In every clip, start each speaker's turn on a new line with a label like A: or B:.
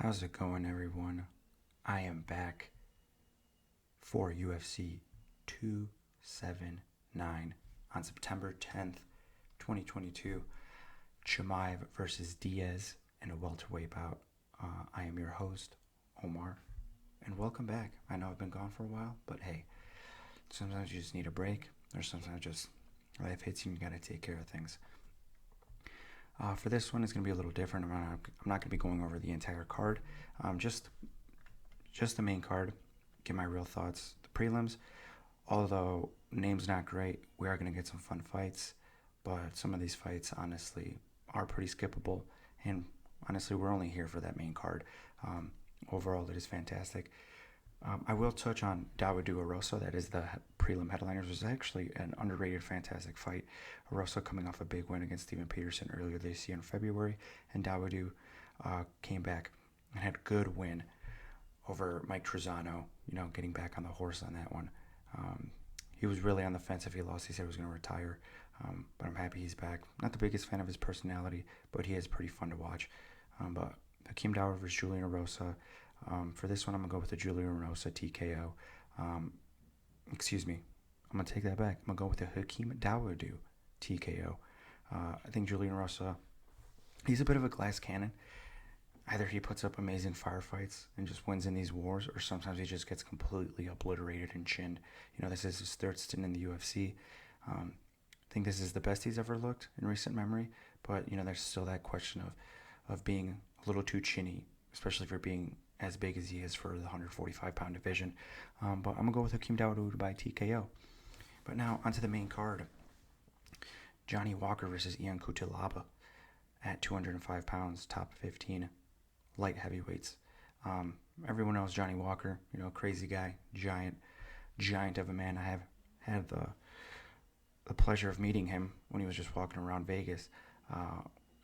A: How's it going, everyone? I am back for UFC 279 on September 10th, 2022. Chimeav versus Diaz in a welterweight bout. I am your host, Omar, and welcome back. I know I've been gone for a while, but hey, sometimes you just need a break, or sometimes just life hits you and you gotta take care of things. For this one, it's going to be a little different. I'm not going to be going over the entire card, just the main card. Get my real thoughts. The prelims, although name's not great, we are going to get some fun fights, but some of these fights, honestly, are pretty skippable. And honestly, we're only here for that main card. Overall, it is fantastic. I will touch on Dawodu Arosa. That is the prelim headliners. It was actually an underrated, fantastic fight. Arosa coming off a big win against Steven Peterson earlier this year in February, and Dawodu came back and had a good win over Mike Trezano. Getting back on the horse on that one. He was really on the fence. If he lost, he said he was going to retire. But I'm happy he's back. Not the biggest fan of his personality, but he is pretty fun to watch. But Hakeem Dawodu versus Julian Arosa. For this one, I'm going to go with the Julian Rosa TKO. Excuse me. I'm going to take that back. I'm going to go with the Hakeem Dawodu TKO. I think Julian Rosa, he's a bit of a glass cannon. Either he puts up amazing firefights and just wins in these wars, or sometimes he just gets completely obliterated and chinned. This is his third stint in the UFC. I think this is the best he's ever looked in recent memory, but, there's still that question of being a little too chinny, especially for being as big as he is for the 145-pound division. But I'm going to go with Hakeem Dawodu by TKO. But now, onto the main card. Johnny Walker versus Ian Cutelaba at 205 pounds, top 15 light heavyweights. Everyone knows Johnny Walker, crazy guy, giant of a man. I have had the pleasure of meeting him when he was just walking around Vegas,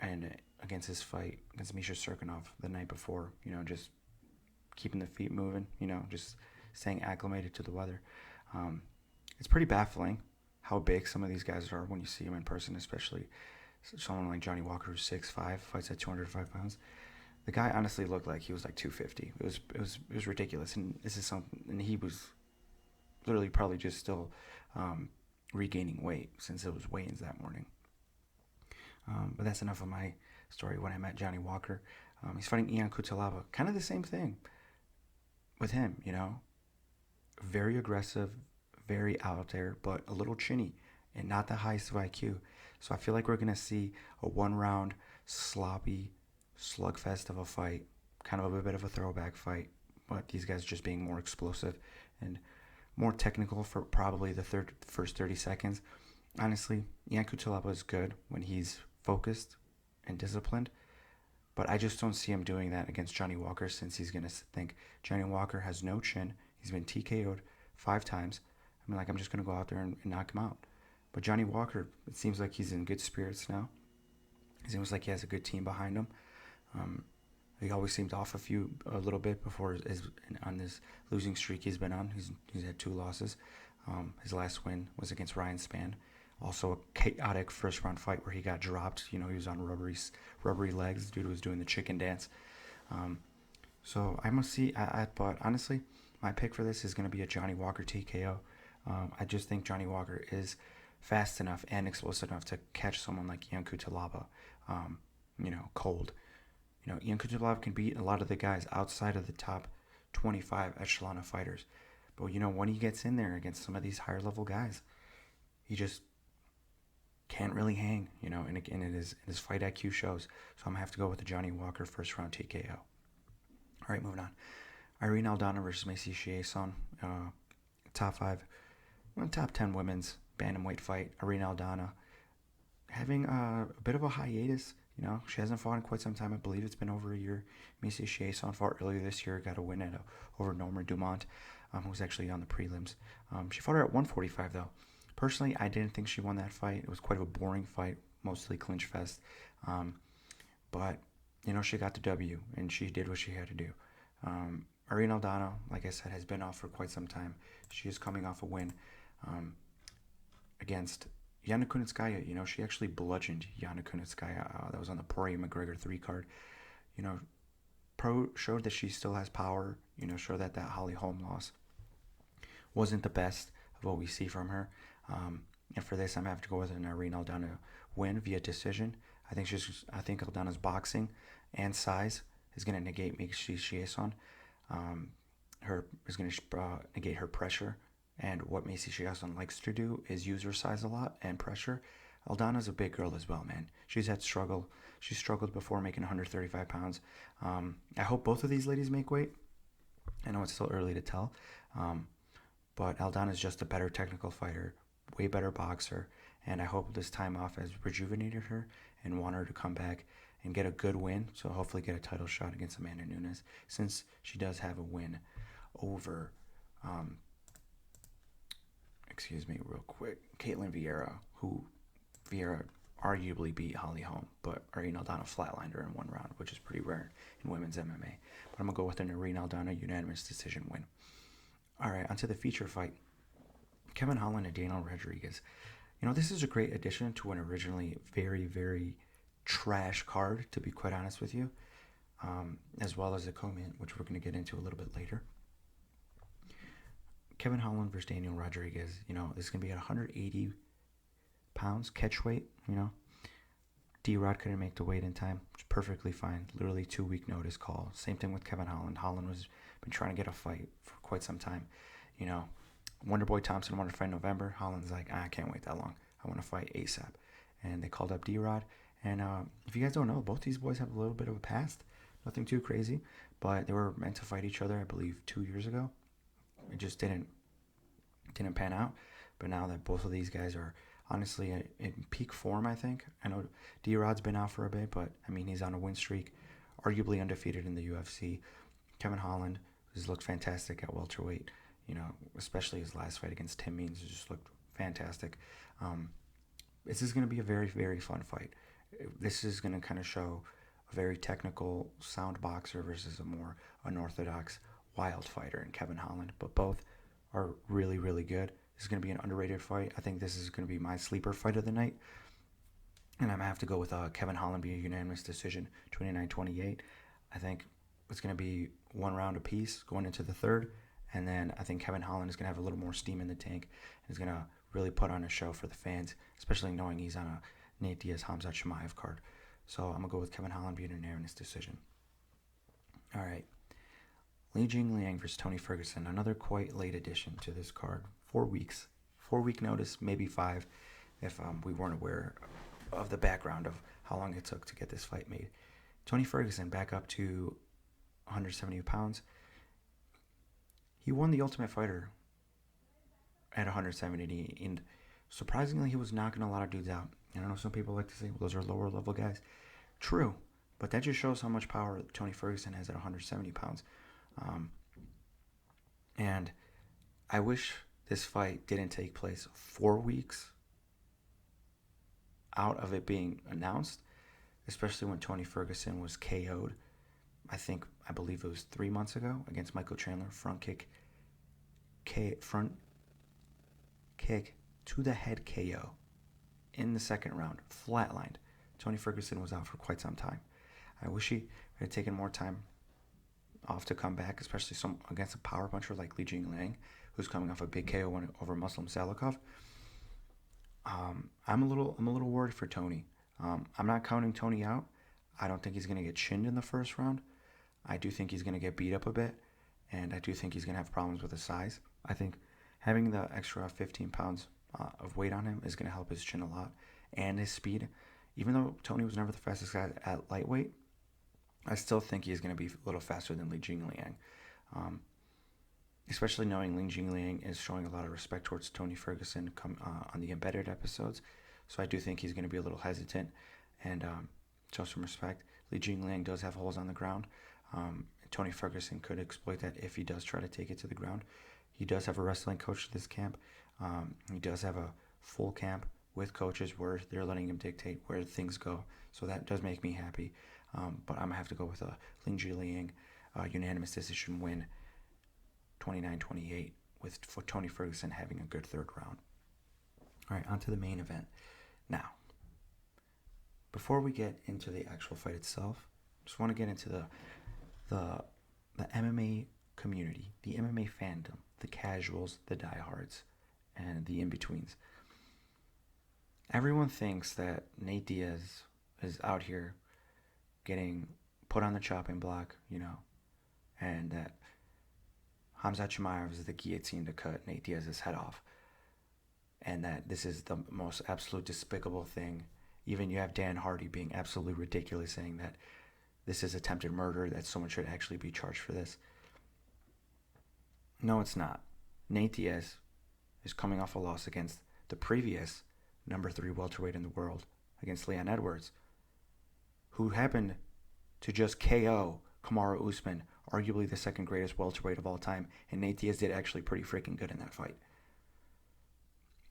A: and against his fight against Misha Serkinov the night before, just keeping the feet moving, just staying acclimated to the weather. It's pretty baffling how big some of these guys are when you see them in person, especially someone like Johnny Walker, who's 6'5", fights at 205 pounds. The guy honestly looked like he was like 250. It was ridiculous, and this is something. And he was literally probably just still regaining weight since it was weigh-ins that morning. But that's enough of my story when I met Johnny Walker. He's fighting Ian Cutelaba. Kind of the same thing with him, very aggressive, very out there, but a little chinny and not the highest of IQ. So I feel like we're going to see a one-round, sloppy slugfest of a fight, kind of a bit of a throwback fight, but these guys just being more explosive and more technical for probably the first 30 seconds. Honestly, Ian Cutelaba is good when he's focused and disciplined, but I just don't see him doing that against Johnny Walker, since he's going to think Johnny Walker has no chin. He's been TKO'd 5 times. I'm just going to go out there and knock him out. But Johnny Walker, it seems like he's in good spirits now. It seems like he has a good team behind him. He always seemed off a little bit before on this losing streak he's been on. He's had 2 losses. His last win was against Ryan Spann. Also a chaotic first-round fight where he got dropped. He was on rubbery legs. Dude was doing the chicken dance. So I must see. But honestly, my pick for this is going to be a Johnny Walker TKO. I just think Johnny Walker is fast enough and explosive enough to catch someone like Ian Cutelaba, cold. Ian Cutelaba can beat a lot of the guys outside of the top 25 echelon of fighters. But, when he gets in there against some of these higher-level guys, he just can't really hang, and his fight IQ shows. So I'm going to have to go with the Johnny Walker first-round TKO. All right, moving on. Irene Aldana versus Macy Chiasson, top 10 women's bantamweight fight. Irene Aldana having a bit of a hiatus. She hasn't fought in quite some time. I believe it's been over a year. Macy Chiasson fought earlier this year, got a win over Norma Dumont, who was actually on the prelims. She fought her at 145, though. Personally, I didn't think she won that fight. It was quite a boring fight, mostly clinch fest. But, she got the W, and she did what she had to do. Irene Aldana, like I said, has been off for quite some time. She is coming off a win against Yana Kunitskaya. She actually bludgeoned Yana Kunitskaya. That was on the Poirier McGregor 3 card. showed that she still has power. Showed that Holly Holm loss wasn't the best of what we see from her. And for this, I'm gonna have to go with an Irene Aldana win via decision. I think Aldana's boxing and size is gonna negate Meishi Chiasson. Is gonna negate her pressure. And what Meishi Chiasson likes to do is use her size a lot and pressure. Aldana's a big girl as well, man. She's struggled before making 135 pounds. I hope both of these ladies make weight. I know it's still early to tell. But Aldana's just a better technical fighter, way better boxer. And I hope this time off has rejuvenated her and want her to come back and get a good win. So hopefully get a title shot against Amanda Nunes, since she does have a win over, real quick, Caitlin Vieira, who Vieira arguably beat Holly Holm, but Irene Aldana flatlined her in one round, which is pretty rare in women's MMA. But I'm going to go with an Irene Aldana unanimous decision win. All right, onto the feature fight. Kevin Holland and Daniel Rodriguez. This is a great addition to an originally very, very trash card, to be quite honest with you, as well as a co-main, which we're going to get into a little bit later. Kevin Holland versus Daniel Rodriguez. This is going to be at 180 pounds catch weight. D-Rod couldn't make the weight in time, which is perfectly fine. Literally 2-week notice call. Same thing with Kevin Holland. Holland was been trying to get a fight for quite some time. Wonderboy Thompson wanted to fight in November. Holland's like, I can't wait that long. I want to fight ASAP. And they called up D-Rod. And if you guys don't know, both these boys have a little bit of a past. Nothing too crazy. But they were meant to fight each other, I believe, 2 years ago. It just didn't pan out. But now that both of these guys are honestly in peak form, I think. I know D-Rod's been out for a bit, but, he's on a win streak. Arguably undefeated in the UFC. Kevin Holland has looked fantastic at welterweight. Especially his last fight against Tim Means just looked fantastic. This is going to be a very, very fun fight. This is going to kind of show a very technical, sound boxer versus a more unorthodox, wild fighter in Kevin Holland. But both are really, really good. This is going to be an underrated fight. I think this is going to be my sleeper fight of the night. And I'm going to have to go with Kevin Holland be a unanimous decision, 29-28. I think it's going to be one round apiece going into the third. And then I think Kevin Holland is going to have a little more steam in the tank and is going to really put on a show for the fans, especially knowing he's on a Nate Diaz Khamzat Chimeav card. So I'm going to go with Kevin Holland being a unanimous decision. All right. Li Jingliang versus Tony Ferguson, another quite late addition to this card. 4 weeks. 4-week notice, maybe 5, if we weren't aware of the background of how long it took to get this fight made. Tony Ferguson back up to 170 pounds. He won the Ultimate Fighter at 170, and surprisingly, he was knocking a lot of dudes out. I know some people like to say, well, those are lower level guys. True, but that just shows how much power Tony Ferguson has at 170 pounds. And I wish this fight didn't take place 4 weeks out of it being announced, especially when Tony Ferguson was KO'd. I believe it was 3 months ago against Michael Chandler. Front kick to the head KO in the second round, flatlined. Tony Ferguson was out for quite some time. I wish he had taken more time off to come back, especially against a power puncher like Li Jingliang, who's coming off a big KO over Muslim Salikov. I'm a little worried for Tony. I'm not counting Tony out. I don't think he's going to get chinned in the first round. I do think he's going to get beat up a bit, and I do think he's going to have problems with his size. I think having the extra 15 pounds of weight on him is going to help his chin a lot, and his speed. Even though Tony was never the fastest guy at lightweight, I still think he's going to be a little faster than Li Jingliang. Especially knowing Li Jingliang is showing a lot of respect towards Tony Ferguson on the embedded episodes. So I do think he's going to be a little hesitant and show some respect. Li Jingliang does have holes on the ground. Tony Ferguson could exploit that if he does try to take it to the ground. He does have a wrestling coach to this camp. He does have a full camp with coaches where they're letting him dictate where things go. So that does make me happy. But I'm going to have to go with a Li Jingliang unanimous decision win, 29-28, with Tony Ferguson having a good third round. All right, on to the main event. Now, before we get into the actual fight itself, just want to get into the MMA community, the MMA fandom, the casuals, the diehards, and the in-betweens. Everyone thinks that Nate Diaz is out here getting put on the chopping block, and that Khamzat Chimeav is the guillotine to cut Nate Diaz's head off, and that this is the most absolute despicable thing. Even you have Dan Hardy being absolutely ridiculous, saying that this is attempted murder, that someone should actually be charged for this. No, it's not. Nate Diaz is coming off a loss against the previous number 3 welterweight in the world, against Leon Edwards, who happened to just KO Kamaru Usman, arguably the second greatest welterweight of all time, and Nate Diaz did actually pretty freaking good in that fight.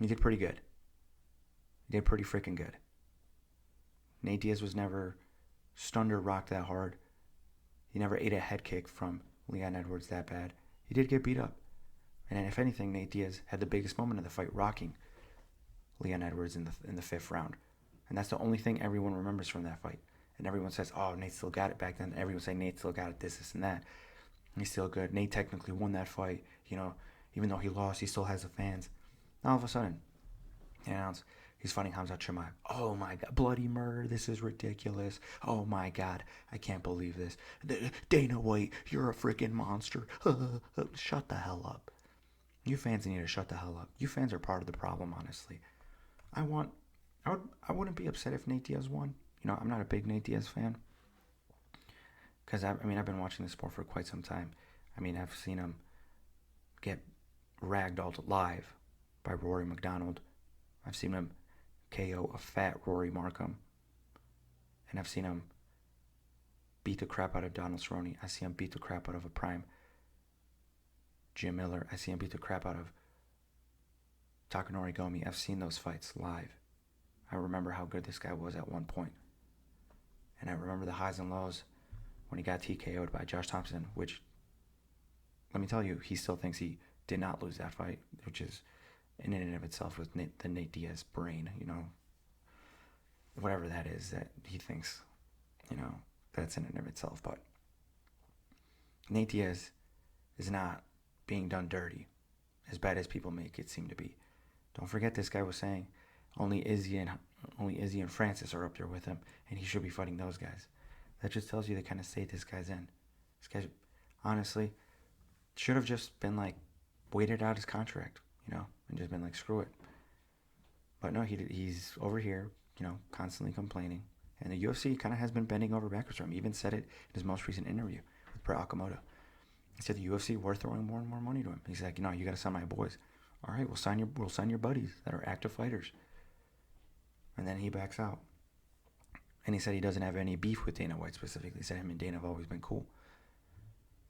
A: He did pretty good. He did pretty freaking good. Nate Diaz was never stunned or rocked that hard. He never ate a head kick from Leon Edwards that bad. He did get beat up. And if anything, Nate Diaz had the biggest moment of the fight, rocking Leon Edwards in the 5th round. And that's the only thing everyone remembers from that fight. And everyone says, oh, Nate still got it back then. Everyone say Nate still got it, this, and that. He's still good. Nate technically won that fight. Even though he lost, he still has the fans. Now all of a sudden, he announced he's fighting Khamzat Chimeav. Oh my God, bloody murder. This is ridiculous. Oh my God, I can't believe this. Dana White, you're a freaking monster. Shut the hell up. You fans need to shut the hell up. You fans are part of the problem, honestly. I wouldn't be upset if Nate Diaz won. I'm not a big Nate Diaz fan. Because, I've been watching this sport for quite some time. I've seen him get ragdolled live by Rory McDonald. I've seen him KO a fat Rory Markham. And I've seen him beat the crap out of Donald Cerrone. I see him beat the crap out of a prime Jim Miller. I see him beat the crap out of Takanori Gomi. I've seen those fights live. I remember how good this guy was at one point. And I remember the highs and lows when he got TKO'd by Josh Thompson, which, let me tell you, he still thinks he did not lose that fight, which is in and of itself with the Nate Diaz brain, whatever that is that he thinks, that's in and of itself. But Nate Diaz is not being done dirty as bad as people make it seem to be. Don't forget, this guy was saying only Izzy and Francis are up there with him, and he should be fighting those guys. That just tells you the kind of state this guy's in. This guy, honestly, should have just been waited out his contract, and just been screw it. But no, he's over here, constantly complaining. And the UFC kind of has been bending over backwards for him. He even said it in his most recent interview with Brett Okamoto. He said the UFC were throwing more and more money to him. He's like, you got to sign my boys. All right, we'll sign your buddies that are active fighters. And then he backs out. And he said he doesn't have any beef with Dana White specifically. He said him and Dana have always been cool.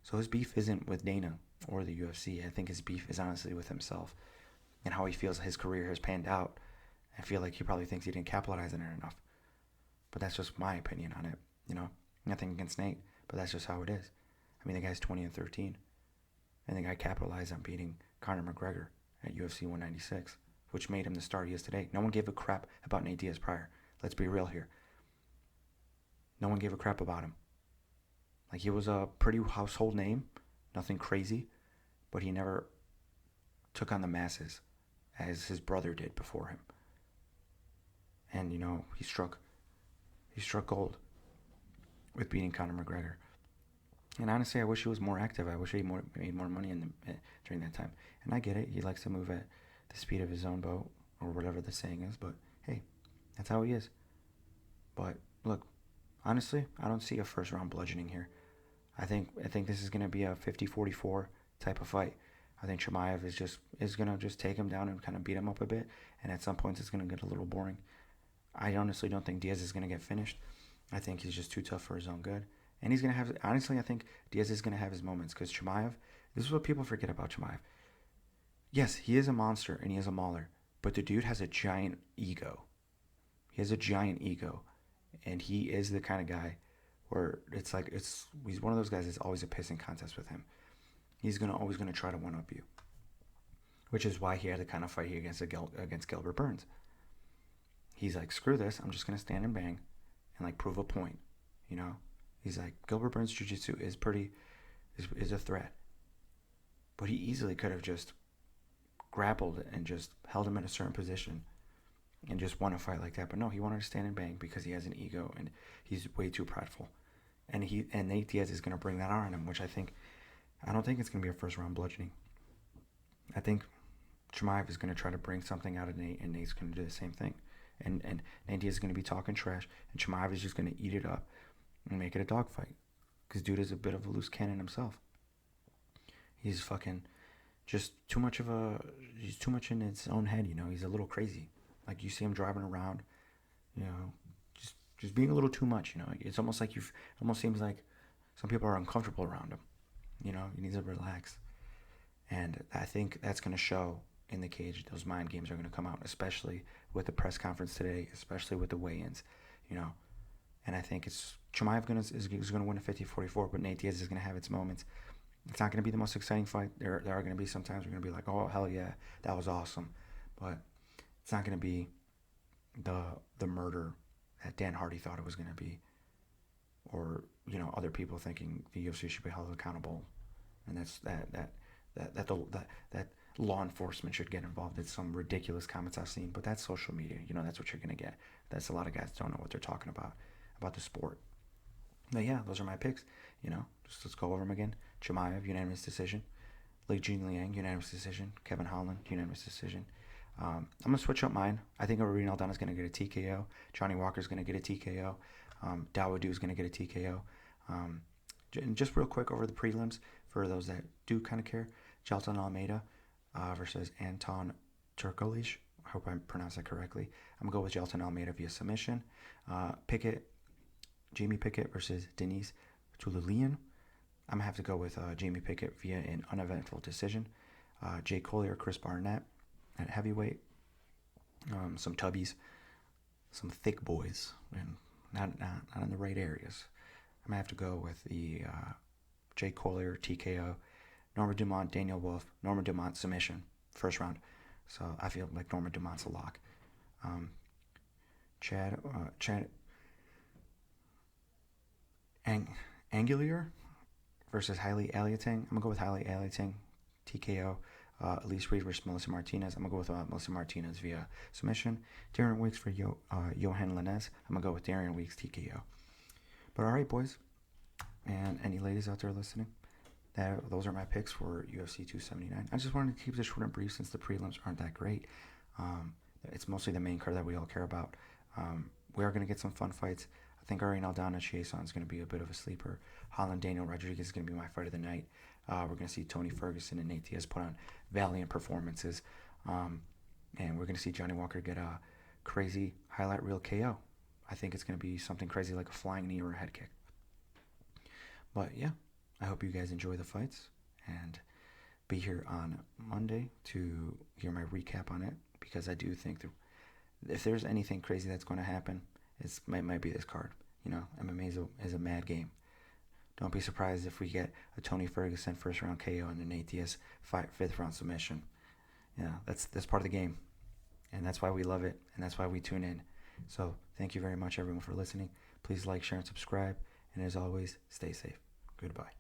A: So his beef isn't with Dana or the UFC. I think his beef is honestly with himself and how he feels his career has panned out. I feel like he probably thinks he didn't capitalize on it enough. But that's just my opinion on it. Nothing against Nate, but that's just how it is. The guy's 20-13. And the guy capitalized on beating Conor McGregor at UFC 196, which made him the star he is today. No one gave a crap about Nate Diaz prior. Let's be real here. No one gave a crap about him. He was a pretty household name, nothing crazy, but he never took on the masses as his brother did before him. And, he struck gold with beating Conor McGregor. And honestly, I wish he was more active. I wish he made more money during that time. And I get it. He likes to move at the speed of his own boat, or whatever the saying is. But, hey, that's how he is. But, look, honestly, I don't see a first-round bludgeoning here. I think this is going to be a 50-44 type of fight. I think Chimeav is going to just take him down and kind of beat him up a bit. And at some points, it's going to get a little boring. I honestly don't think Diaz is going to get finished. I think he's just too tough for his own good. And he's going to have, honestly, I think Diaz is going to have his moments. Because Chimeav, this is what people forget about Chimeav. Yes, he is a monster and he is a mauler. But the dude has a giant ego. He has a giant ego. And he is the kind of guy where he's one of those guys that's always a pissing contest with him. He's always going to try to one-up you. Which is why he had the kind of fight he against Gilbert Burns. He's like, screw this, I'm just going to stand and bang and prove a point, He's like, Gilbert Burns' jiu-jitsu is a threat. But he easily could have just grappled and just held him in a certain position and just won a fight like that. But no, he wanted to stand and bang because he has an ego and he's way too prideful. And Nate Diaz is going to bring that on him, which I don't think it's going to be a first round bludgeoning. I think Chimeav is going to try to bring something out of Nate, and Nate's going to do the same thing. And Nate Diaz is going to be talking trash, and Chimeav is just going to eat it up and make it a dogfight. Because dude is a bit of a loose cannon himself. He's fucking just he's too much in his own head, you know. He's a little crazy. Like, you see him driving around, you know, just being a little too much, you know. It's almost like it almost seems like some people are uncomfortable around him. You know, he needs to relax. And I think that's going to show in the cage. Those mind games are going to come out, especially with the press conference today, especially with the weigh-ins, you know. And I think Chimeav is going to win a 50-44, but Nate Diaz is going to have its moments. It's not going to be the most exciting fight. There are going to be some times we're going to be like, oh, hell yeah, that was awesome. But it's not going to be the murder that Dan Hardy thought it was going to be, or, you know, other people thinking the UFC should be held accountable, and that law enforcement should get involved. It's some ridiculous comments I've seen, but that's social media. You know, that's what you're going to get. That's a lot of guys don't know what they're talking about the sport. But yeah, those are my picks. You know, just let's go over them again. Chimeav, unanimous decision. Li Jingliang, unanimous decision. Kevin Holland, unanimous decision. I'm going to switch up mine. I think Irene Aldana is going to get a TKO. Johnny Walker is going to get a TKO. Dawodu is going to get a TKO. And just real quick over the prelims, for those that do kind of care, Jailton Almeida versus Anton Turkovic. I hope I pronounced that correctly. I'm going to go with Jailton Almeida via submission. Jamie Pickett versus Denise Tulilian. I'm going to have to go with Jamie Pickett via an uneventful decision. Jay Collier, Chris Barnett at heavyweight. Some tubbies, some thick boys, and not in the right areas. I'm going to have to go with the Jay Collier TKO, Norma Dumont, Daniel Wolf, Norma Dumont submission, first round. So I feel like Norma Dumont's a lock. Chad Angulier versus Hailey Aliating. I'm going to go with Hailey Aliating, TKO. Elise Reed versus Melissa Martinez. I'm going to go with Melissa Martinez via submission. Darian Weeks for Johan Linez. I'm going to go with Darian Weeks, TKO. But all right, boys, and any ladies out there listening, those are my picks for UFC 279. I just wanted to keep this short and brief since the prelims aren't that great. It's mostly the main card that we all care about. We are going to get some fun fights. I think Irene Aldana Chiasson is going to be a bit of a sleeper. Holland Daniel Rodriguez is going to be my fight of the night. We're going to see Tony Ferguson and Nate Diaz put on valiant performances. And we're going to see Johnny Walker get a crazy highlight reel KO. I think it's going to be something crazy like a flying knee or a head kick. But yeah, I hope you guys enjoy the fights and be here on Monday to hear my recap on it, because I do think that if there's anything crazy that's going to happen, it might be this card. You know, MMA is a mad game. Don't be surprised if we get a Tony Ferguson first round KO and a Nate Diaz fifth round submission. Yeah, that's part of the game, and that's why we love it, and that's why we tune in. So thank you very much, everyone, for listening. Please like, share, and subscribe. And as always, stay safe. Goodbye.